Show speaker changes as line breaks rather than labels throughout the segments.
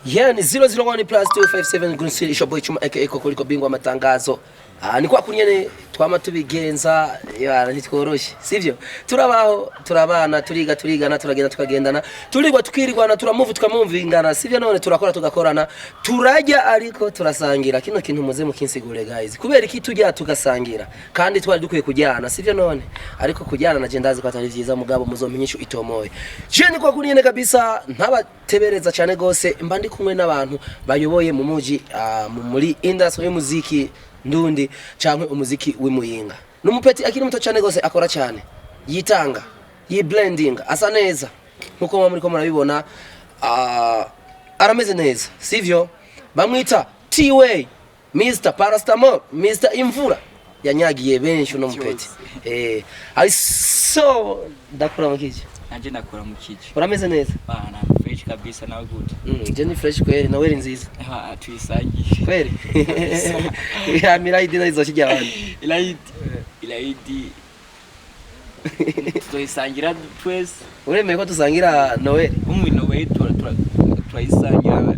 Yeah, ni 001 plus 257 Gunsiri ishoboye icyuma aka koliko bingwa amatangazo. Ni kwa kunyene twama tubigenza yara ntitworoshe sivyo turabaho turabana turigana turagenda tukagendana turigwa tukirirwana turamove tukamumvingana sivyo none turakora tugakorana turajya ariko turasangira kino kintu muze mukinsigure guys kubera iki tujya tugasangira kandi twari dukwiye kujyana sivyo none ariko kujyana na jendazi kwa atari vyiza mugabo muzompinyisho itomoye je ni kwa kunyene kabisa ntabatebereza cyane gose mba ndi kumwe n'abantu bayoboye mu muji muri industry y'umuziki ndundi cyangwa umuziki w'imuyinga numupeti akiri muto cyane gose akora cyane yitanga blending asa neza nkuko muri ko murabibona arameze neza sivyo bamwita T-Way Mr. Parastamol Mr. Imvura yanyagiye benshi no mupeti I so dakora mukije
anje nakora mukije
urameze neza
bana fresh kabisa nawe good
je ni fresh kweli nawe ri nziza
tuyisangiye
kweli ya miraidi na izo kijya abandi
ilaidi tuyisangira twese
uremeye ko tusangira Noel
Noel turayisangira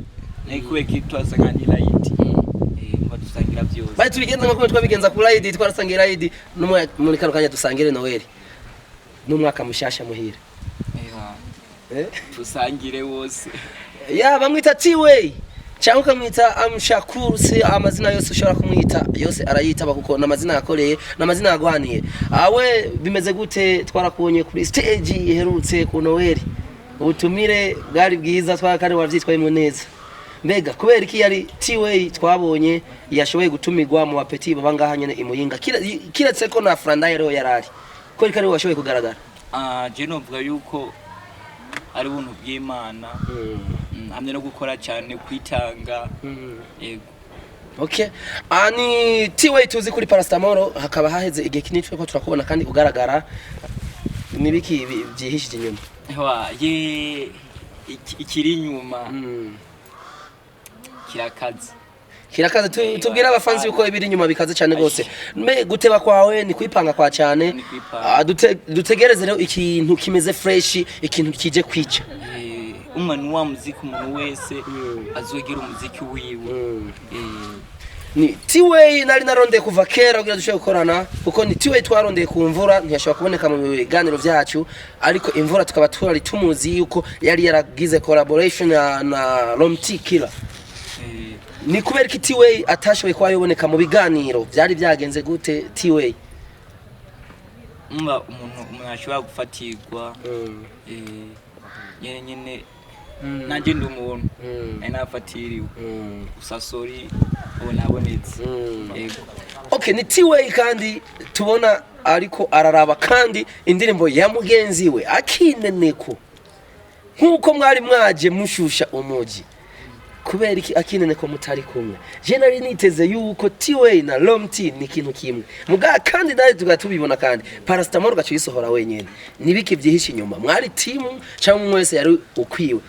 nikuwe kitwaza nka ilaidi ngo tusangira byose
bari tubigenza nko twabigenza ku ilaidi twarasangira ilaidi muri kano kanya dusangire Noel n'umwaka mushasha muhira
tusangire wose
ya bamwita T-Way cyangwa ukamwita Amshakuru se amazina yose ushobora kumwita yose arayitaba kuko namazina yakoreye namazina yagwaniye awe bimeze gute twarakubonye kuri stage iherutse ku Noel ubutumire bwari bwiza twakare wavyitwaye neza mbega kubera iki yari T-Way twabonye yashoboye gutumirwa mu bapeti babanga nyene imuyinga kiretse ko na Frandaye rero yarari ko kare washoboye kugaragara
je novuga yuko ari buntu bw'Imana hamwe no gukora cyane kwitanga yego
okay ani T-Way tuzi kuri Parastamol hakaba haheze igihe kinini ko turakubona kandi ugaragara nibiki byihishije inyuma
ye ikiri inyuma kirakaze
tubwira abafanzi uko ibiri inyuma bikaze cyane gose me guteba kwawe ni kwipanga kwa cyane dutegereze rero ikintu kimeze fresh ikintu kije kwica
umwana wa muziki umuntu wese azogira umuziki wiwe
ni T-Way nari narondeye kuva kera kugira dushobe gukorana kuko ni T-Way twarondeye ku Mvura ntiyashobora kuboneka mu biganiro byacu ariko Imvura tukaba twari tumuzi yuko yari yaragize collaboration na ROMT KILLER ni kubera ki T-Way atashoboye kwa yoboneka mu biganiro byari byagenze gute T-Way
umuntu ashobora gufatirwa nyene nanje ndi umuntu nafatiriwe usasori ubonabonetse
okay ni T-Way kandi tubona ariko araraba kandi indirimbo ya mugenzi we akineneko nkuko mwari mwaje mushusha umuji kubera iki akinene ko mutari kumwe je nari niteze yuko T-Way na ROMT ni kintu kimwe muga kandi nawe tugatubibona kandi Parastamol gacu yisohora wenyene nibiki byihisha inyuma mwari team cyangwa mwese yari ukwiwe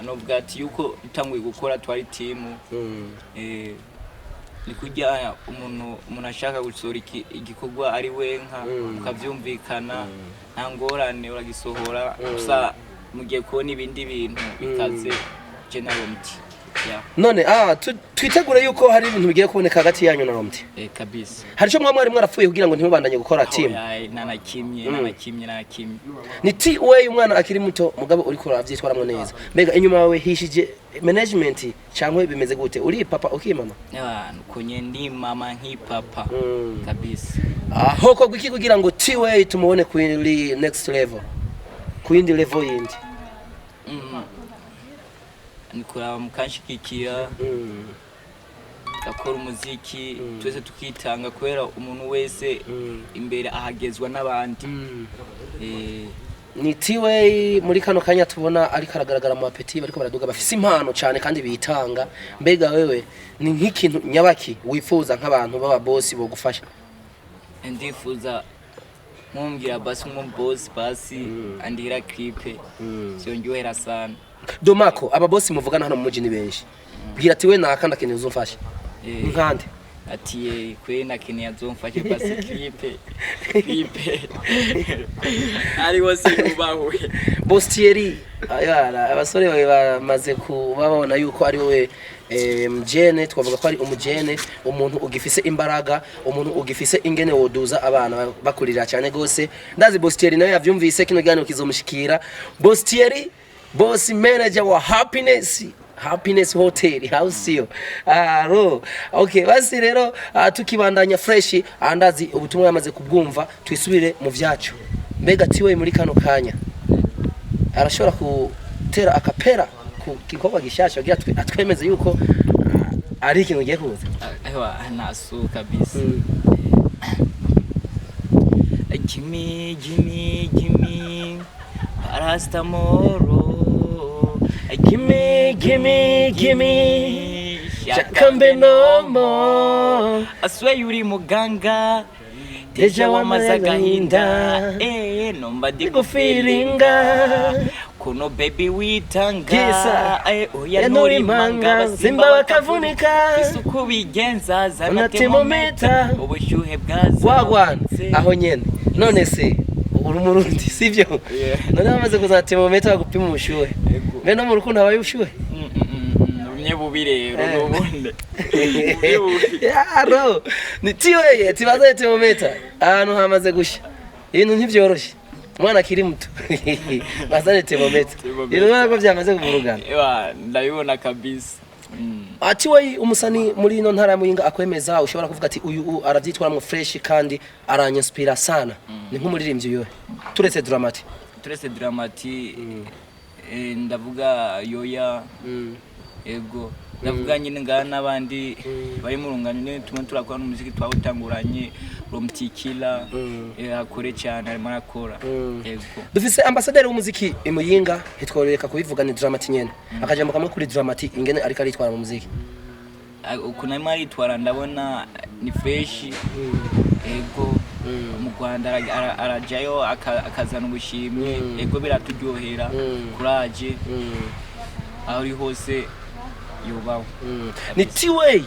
novuga ati yuko itanguye gukora twari team ni kujya umuntu ashaka gusohora igikorwa ari wenka ukavyumvikana nta ngorane uragisohora gusa mugiye kubona ibindi bintu bikaze ROMT
none twitegure yuko hari ibintu bigiye kuboneka hagati yanyu na ROMT
kabisa
hari cyo mwari mwarafuye kugira ngo ntibandanye gukora team
nakimye
ni T-Way umwana akiri muto mugabo uri ko ravyitwaramwe neza mbega inyuma yawe hishije management cyangwa bimeze gute uri papa ukimama
kunye ndi mama nk'ipapa kabisa
hoko gwiki kugira ngo T-Way tumuone ku next level kuindi level yindi
nikora mukanshikikira akora umuziki twese tukitanga kwera umuntu wese imbere ahagezwa n'abandi
ni T-Way muri kano kanya tubona ari karagaragara mu bapeti bariko baraduga bafise impano cyane kandi bitanga mbega wewe ni nk'ikintu nyabaki wifuza nk'abantu baba boss bo gufasha
ndifuza mumbwira basi boss basi andira clip cyongerera sana
Domako aba boss muvugana hano mu muji ni benshi bwira ati we nakanda kintu uzumfasha nkande
ati kwena kene yazomfashe basi clipe ari wose ubahuye
Bostieri ayara abasore bawe bamaze kubabona yuko ari we mjene twavuga ko ari umujene umuntu ugifise imbaraga umuntu ugifise ingene woduza abana bakurira cyane gose ndazi Bostieri nawe yavyumvise kino gano kizomushikira Bostieri boss manager wa Happiness Hotel house yo ro okay basi rero tukibandanya fresh andazi ubutumwa yamaze kubwumva twisubire mu vyacu mbega tiwe muri kano kanya arashobora gutera akapera ku gikorwa gishasha kugira atwemeze yuko ari ikintu giye kuza
ewa nasu kabisa gimme parastamoro gimme shakambe no more I swear yuri muganga deja wamaze gahinda nomba digo feelinga kuno baby witanga oya nuri manga zimba bakavunika isuku bigenza za thermometer ubushyuhe bwaza
wagwana aho nyene none se uri murundi sivyo none bamaze kuza thermometer bagupima ubushyuhe mbe no mu rukundo habaye ubushyuhe
bubi rero n'ubundi
yaro nitiwe tibaza thermometer ahantu hamaze gushya ibintu ntivyoroshe umwana kiri muto bazane thermometer ibintu byamaze kuvurugana
ndabibona kabisa
ati we umusani muri ino ntara muyinga akwemeza ushobora kuvuga ati uyu aravyitwaramwe fresh kandi aranyispira sana ni nk'umuririmbyi yoye turetse dramati ndavuga yoya ego ndavuga nyine ngana nabandi bari mu rungano tumwe turakora n'umuziki twawutanguranye ROMT KILLER akore cyane arimo arakora ego dufise ambassadeur w'umuziki imuyinga hitworeka kubivuga ni Dramati nyene akajambo kamwe kuri Dramati ingene ariko aritwara mu muziki
ukuntu arimo aritwara ndabona ni fresh ego mu Rwanda arajayo akazana ubushimwe ego biraturyohera courage aho uri hose yubaho
nitiwe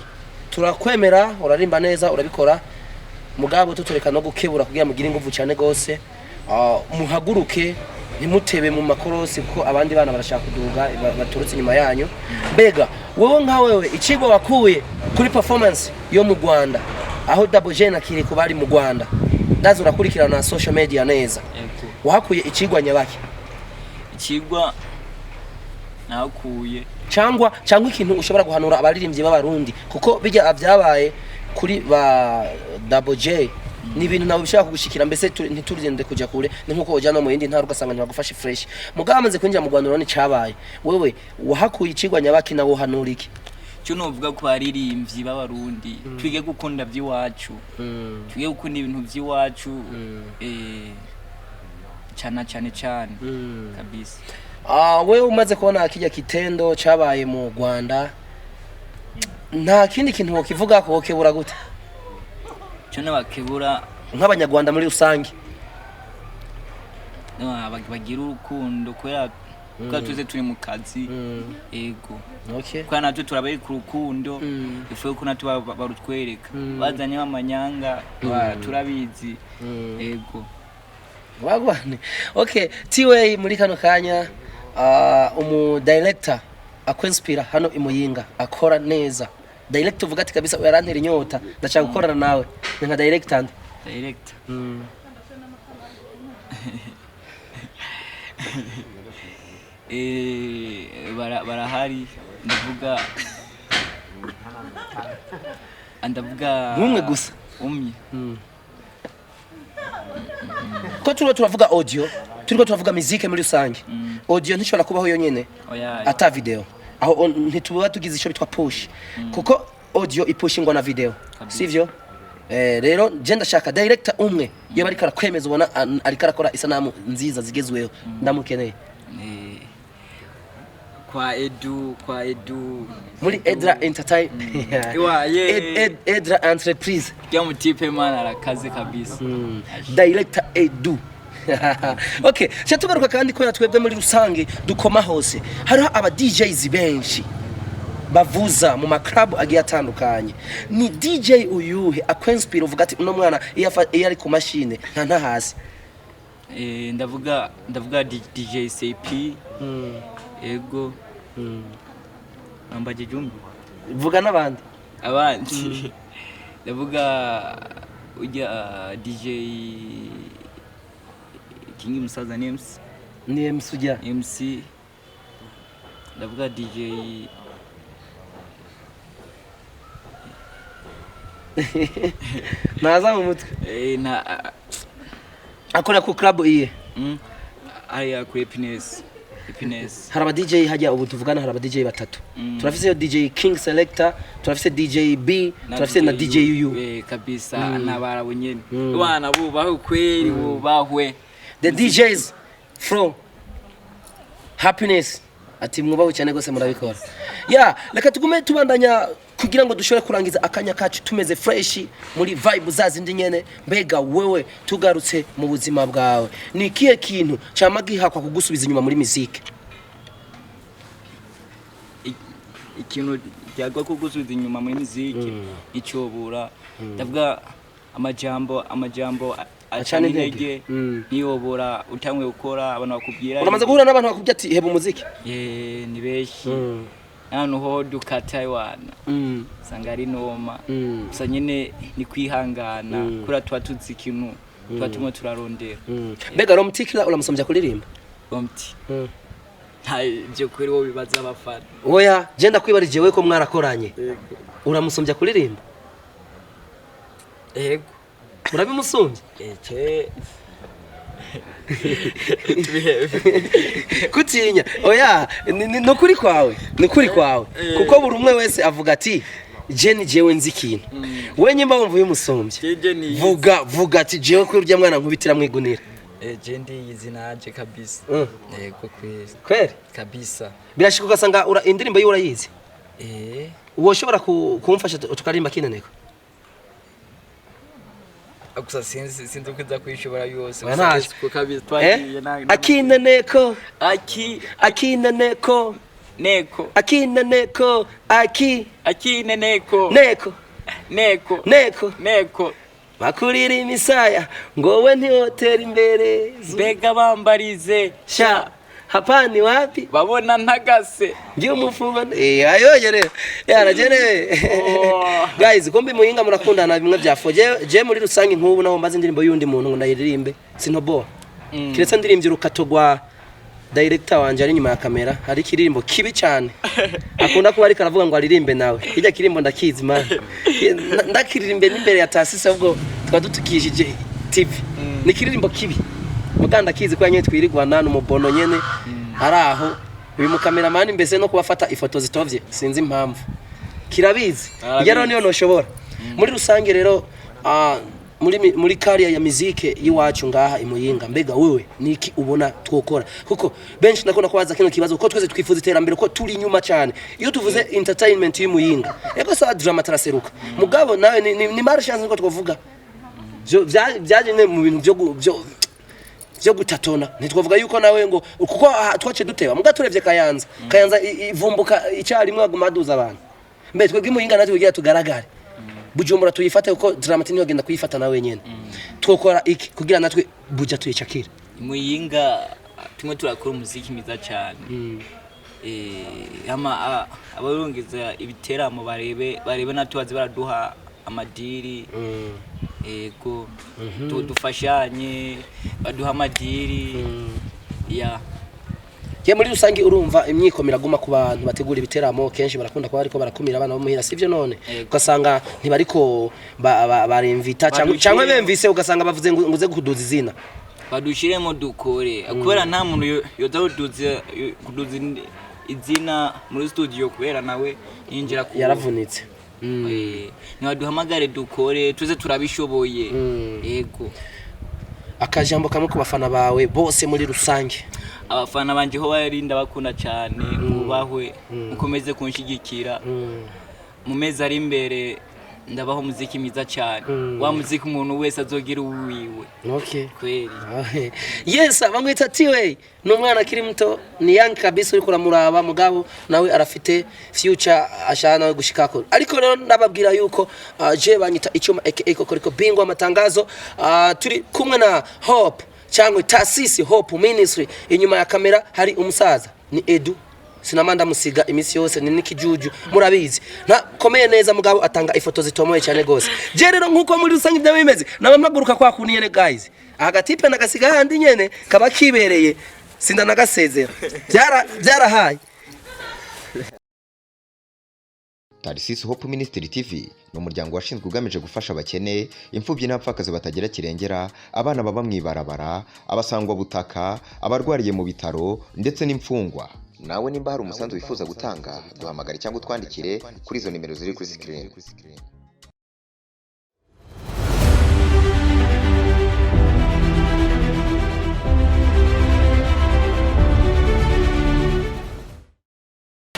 turakwemera urarimba neza urabikora mugabo tutureka no gukebura kugira mugire ingufu cyane gose muhaguruke ntimutebe mu makorosi kuko abandi bana barashaka kuduga baturutse inyuma yanyu mbega wowe nka wewe ikigo wakuye kuri performance yo mu Rwanda aho Double J nakiri ku bari mu Rwanda ndazi urakurikirana na social media neza wahakuye ikigwa nyabaki
ikigwa nakuye
cyangwa ikintu ushobora guhanura abaririmbyi b'abarundi kuko bijya avyabaye kuri ba Double J ni ibintu nawe bishaka kugushikira mbese ntiturinde kujya kure ni nkuko ujana mu yindi ntara ugasanga ntibagufashe fresh mugamaze kwinjira mu Rwanda none cyabaye wewe wahakuye ikigwa nyabaki nawo hanura iki
cyo novuga ko baririmbyi b'abarundi twige gukunda by'iwacu twige gukunda ibintu by'iwacu cyane kabisa
wewe umaze kubona kijya kitendo cyabaye mu Rwanda nta kindi kintu wokivuga ko wokebura gute
cyo nabakebura
nk'abanyarwanda muri rusange
bagira urukundo kubera ko tuze turi mu kazi ego
okay
kwa natwe turabaye ku rukundo ifuye ko natwe barutwereka bazanye amanyanga turabizi ego
wagwane okay tiwe muri kano kanya umu director akwinspira hano imuyinga akora neza director uvuga ati kabisa yarantera inyota ndashaka gukorana nawe nka director
barahari ndavuga
umwe gusa
umye
ko turavuga audio turiko turavuga musique muri rusange audio ntishobora kubaho yonyene ata video aho ntituba tugize ico bitwa push kuko audio ipushingwa na video sivyo rero je ndashaka director umwe iyo bari kwemeza ubona ariko arakora isanamu nziza zigezweho ndamukeneye
kwa edu
muri Edra Entertainment Edra Entreprise
ya mutipe man arakaze kabisa
director Edu okay cyatugaruka kandi ko yatwebwe muri rusange dukoma hose hariho aba DJs benshi bavuza mu maklabu agiye atandukanye ni DJ uyuhe akwenspire uvuga ati uno mwana iyo ari ku mashine nta hasi
ndavuga DJ CP ego nambaje jumbi
vuga n'abandi
ndavuga ujya DJ King Musaza
NMC ujya
MC ndavuga DJ
naza mu mutwe akora ku club iye
aya ku happiness
hari aba DJ hajya ubu tuvugana hari aba DJ batatu turafise DJ King Selector turafise DJ B turafise na DJ UU
kabisa nabara bunyene bana bubaho kweri bubahwe
the DJs from happiness ati mwubaho cyane gose murabikora reka tugume tubandanya kugira ngo dushobore kurangiza akanya kacu tumeze fresh muri vibe zazindi nyene mbega wewe tugarutse mu buzima bwawe ni kiye kintu camagihakwa kugusubiza inyuma muri muziki
ikintu cyagwa kugusubiza inyuma muri muziki icobura ndavuga amajambo acana intege niyobora utamwe gukora abantu bakubwira
uramaze guhura n'abantu bakubwira ati heba umuziki
ni beshi hano ho dukata wana sangari noma gusa nyene ni kwihangana kura twatutse ikintu twatuma turarondera
mbega ROMT KILLER uramusomvya kuririmba
ROMT je kweri wo bibaza abafana
oya je ndakwibarije we ko mwarakoranye uramusomvya kuririmba
ego
urabimusomvye kutinya oya no kuri kwawe kuko buri umwe wese avuga ati je jewe nzi ikintu wenye mba wumva umusomvye vuga ati jewe ko urya mwana nkubitira mwigunira
je ndiyizi naje kabisa yego
kweri
kabisa
birashika ugasanga indirimbo yiwe urayizi woshobora kumfasha tukarimba kineneko
akusa sinzi kuza kwishobora yose
kabisa twagiye akineneko akineneko
neko
akineneko
akineneko neko bakurira imisaya ngo we ntihotera imbere mbega bambarize
sha hapani wapi
babona ntagase
ngiye umufungo ayoye rero yaragere guys kombi muhinga murakundana bimwe byafoje je muri rusangi nkubu naho mbaze indirimbo yundi muntu ngo ndayiririmbe sinobo kiretse ndirimbye rukatogwa director wanje ari nyuma ya kamera hari kiririmbo kibi cyane akunda kuba ari karavuga ngo aririmbe nawe ijya kirimbo ndakizi man ndakiririmbe n'imbere ya tasisi ahubwo twadutukishije TV ni kiririmbo kibi muganda kizi kwa nyene twirigwana n'umubono nyene araho uyu mukameramani mbese no kubafata ifoto zitovye sinzi impamvu kirabizi yero niyo noshobora muri rusange rero muri career ya muzike yiwacu ngaha imuyinga mbega wewe niki ubona twokora kuko benshi nakona kwaza kino kibazo ko twese twifuza iterambere ko turi nyuma cyane iyo tuvuze entertainment y'imuyinga eko sa drama taraseruka mugabo nawe ni mara chance ko twovuga byaje mu bintu byo gutatona ntitwavuga yuko nawe ngo kuko twace duteba muga turevye kayanza ivumbuka icyarimwe agumaduza abantu mbe twebwe imuyinga natwe ugiye tugaragare Bujumbura tuyifate uko Dramati niyo genda kuyifata nawe nyene twokora iki kugira natwe buja tuyicakira
imuyinga tumwe turakora umuziki mwiza cyane ama abarongeza ibiteramo barebe natubaze baraduha amadiri ego dufashanye baduha amadiri
Ye muri rusangi urumva imyikomera guma ku bantu bategura ibiteramo kenshi barakunda kuba ariko barakumira abana bo muhira sivyo none ugasanga ntibariko barimvita cyangwa bemvise ugasanga bavuze nguze kuduza izina
badushiremo dukore akora nta muntu yoza kuduza izina muri studio kubera nawe yinjira ku
yaravunitse
nibaduhamagare dukore tuze turabishoboye yego
akajambo kamwe ku bafana bawe bose muri rusange
abafana banje ho barinda bakunda cyane mubahwe mukomeze kunshigikira mu mezi ari imbere ndabaho umuziki mwiza cyane wa muziki umuntu wese azogira uwiwe.
Okay,
kweli.
Yes, bamwita Tiwe ni umwana akiri muto, ni young kabisa, uri kuramuraba mugabo nawe arafite future ashana gushikako. Ariko rero ndababwira yuko je banyita icyuma aka bingwa amatangazo, turi kumwe na Hope cyangwa Tasisi Hope Ministry. Inyuma ya kamera hari umusaza ni Edu, sinamanda musiga imisi yose ni nikijuju murabizi na komeye neza mugabo atanga ifoto zitomoye cyane gose. Je rero nkuko muri rusange bya bimeze nabamaguruka kwa kuniyene guys, agatipe nagasiga handi nyene kaba kibereye sinda nagasezera byarahaye.
Tarisisi Hope Ministry TV ni umuryango washinzwe ugamije gufasha abakene, imfubyi n'abapfakazi batagira kirengera, abana baba mwibarabara, abasangwa butaka, abarwariye mu bitaro ndetse n'imfungwa. Nawe nimba hari umusanzu wifuza gutanga duhamagare cyangwa utwandikire kuri izo nimero ziri kuri screen.